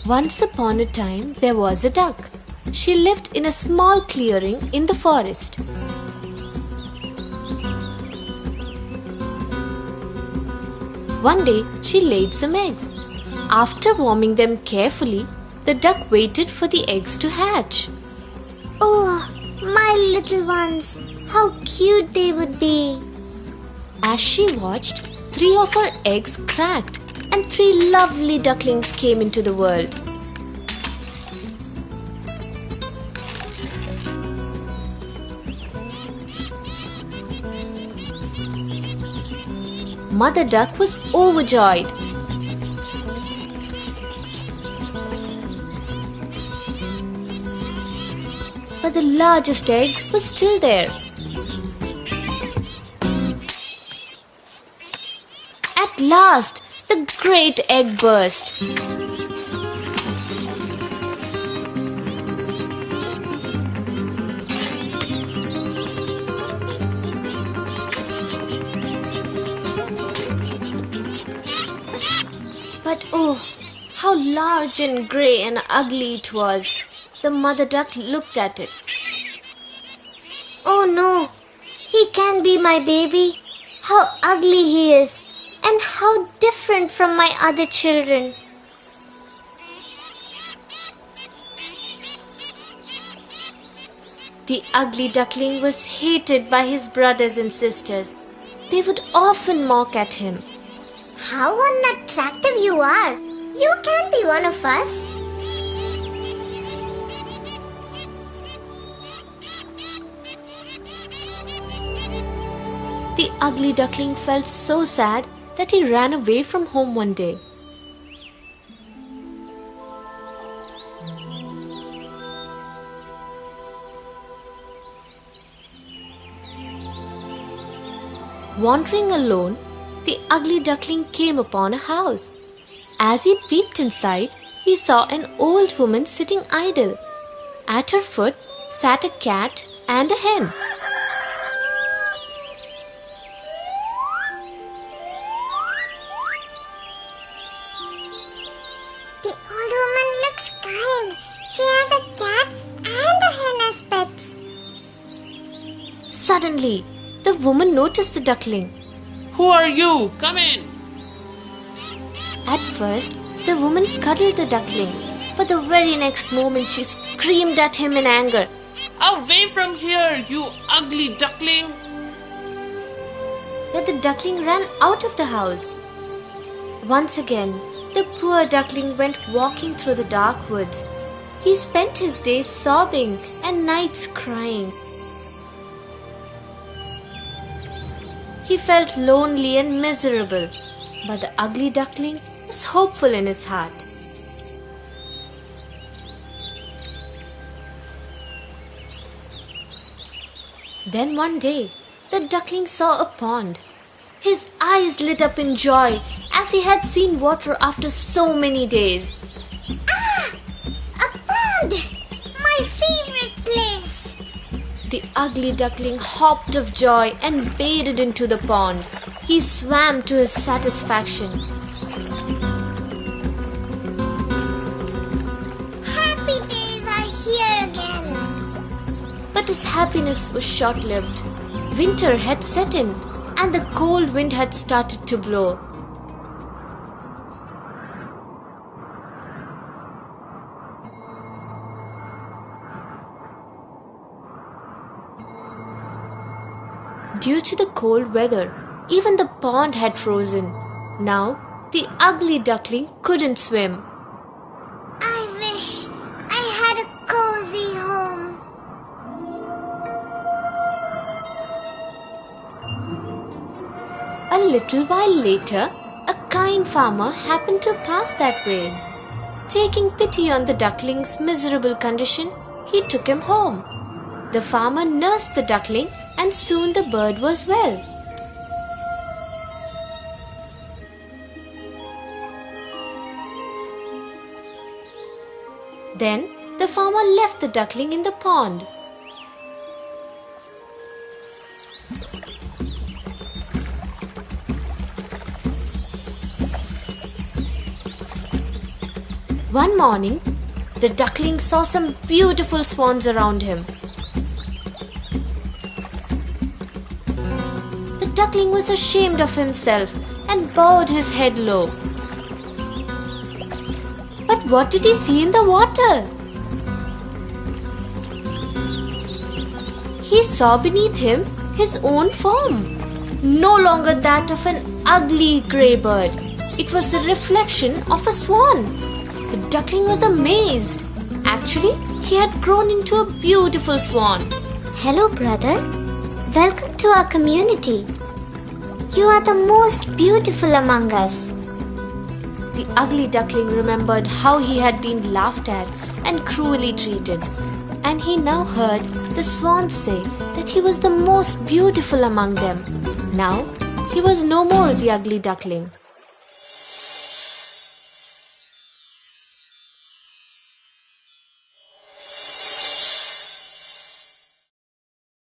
Once upon a time, there was a duck. She lived in a small clearing in the forest. One day, she laid some eggs. After warming them carefully, the duck waited for the eggs to hatch. Oh, my little ones, how cute they would be. As she watched, 3 of her eggs cracked and 3 lovely ducklings came into the world. Mother Duck was overjoyed. But the largest egg was still there. At last, the great egg burst. But oh, how large and grey and ugly it was. The mother duck looked at it. Oh no, he can't be my baby. How ugly he is, and how different from my other children. The ugly duckling was hated by his brothers and sisters. They would often mock at him. How unattractive you are. You can't be one of us. The ugly duckling felt so sad that he ran away from home one day. Wandering alone, the ugly duckling came upon a house. As he peeped inside, he saw an old woman sitting idle. At her foot sat a cat and a hen. The old woman looks kind. She has a cat and a hen as pets. Suddenly, the woman noticed the duckling. Who are you? Come in. At first, the woman cuddled the duckling, but the very next moment she screamed at him in anger. Away from here, you ugly duckling. Then the duckling ran out of the house. Once again, the poor duckling went walking through the dark woods. He spent his days sobbing and nights crying. He felt lonely and miserable, but the ugly duckling was hopeful in his heart. Then one day, the duckling saw a pond. His eyes lit up in joy as he had seen water after so many days. Ah! A pond! My favorite place! The ugly duckling hopped of joy and waded into the pond. He swam to his satisfaction. Happy days are here again. But his happiness was short-lived. Winter had set in, and the cold wind had started to blow. Due to the cold weather, even the pond had frozen. Now, the ugly duckling couldn't swim. I wish I had a cozy home. A little while later, a kind farmer happened to pass that way. Taking pity on the duckling's miserable condition, he took him home. The farmer nursed the duckling and soon the bird was well. Then the farmer left the duckling in the pond. One morning, the duckling saw some beautiful swans around him. The duckling was ashamed of himself and bowed his head low. But what did he see in the water? He saw beneath him his own form, no longer that of an ugly grey bird. It was the reflection of a swan. The duckling was amazed. Actually, he had grown into a beautiful swan. Hello, brother. Welcome to our community. You are the most beautiful among us. The ugly duckling remembered how he had been laughed at and cruelly treated, and he now heard the swans say that he was the most beautiful among them. Now, he was no more the ugly duckling.